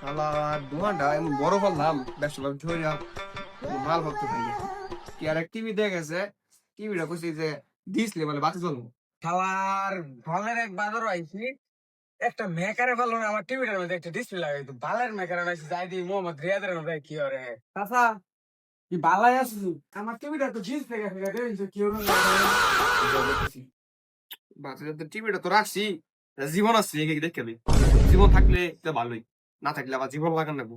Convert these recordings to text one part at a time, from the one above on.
আমার দোকানটা এমন বড় করলাম ব্যবসা ভাব ধরে মাল ভক্ত হয়ে গেছে কি আর এক টিভি দেখে গেছে টিভিটা কইছি যে দিসলে বলে বাতি চলবো খাওয়ার ফলের এক বাজার আইছি একটা মেকারে ফেলো না আমার টিভিটার মধ্যে একটা ডিসপ্লে লাগাই তো বালের মেকারে আইছি যাই দি মোহাম্মদ রিয়াদের না কি করে চাচা কি বালাই আছিস আমার টিভিটা তো জিন্স থেকে ফেলে দেন কি ওর বাচ্চাদের তো টিভিটা তো রাখছি জীবন আছে দেখে জীবন থাকলে তো ভালোই না থাকলে আবার জীবন লাগান নেবো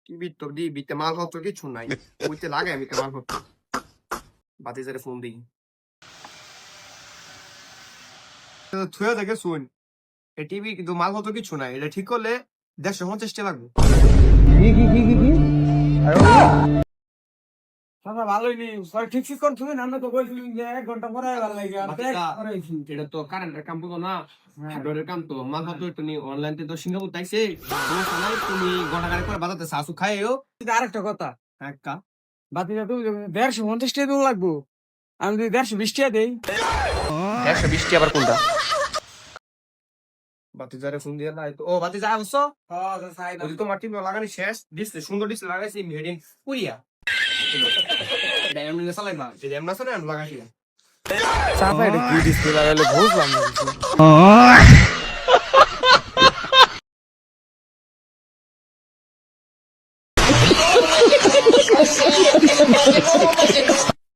টিভি তো দি বিতে মাল ভক্ত কিছু নাই ওইতে লাগে আমি মাল ভক্ত বাতি যারে ফোন দিই থুয়ে দেখে শুন এই টিভি কিন্তু মাল ভক্ত কিছু নাই এটা ঠিক করলে 150 টাকা লাগবে চাচা ভালোই নি সরি ঠিক ঠিক কোন তুমি আমরা তো কইছিলাম যে 1 ঘন্টা পরে ভালো লাগে আর করাইছি এটা তো কারেন্টের কাম করবো না হার্ডওয়্যারের কাম তো মাল ভক্ত তুমি অনলাইন তে তো সিঙ্গাপুর তাইছে সমস্যা নাই তুমি ঘন্টা গাড়ি করে বাজাতে শাশু খাইও আরেকটা কথা একটা বাতিটা তুমি 150 টাকা দিন লাগবো আমি যদি 120 টাকা দেই 120 টাকা আবার কোনটা বাতি যারে ফোন দিয়ে নাই তো ও বাতি যা আসছো হ্যাঁ চাই ওই যে তোমার টিম লাগানি শেষ ডিসপ্লে সুন্দর ডিসপ্লে লাগাইছি মেড ইন কোরিয়া এটা এমনি চালাই না যে এমন আছে না লাগাইছি চাচা এটা কি ডিসপ্লে লাগাইলে বুঝলাম না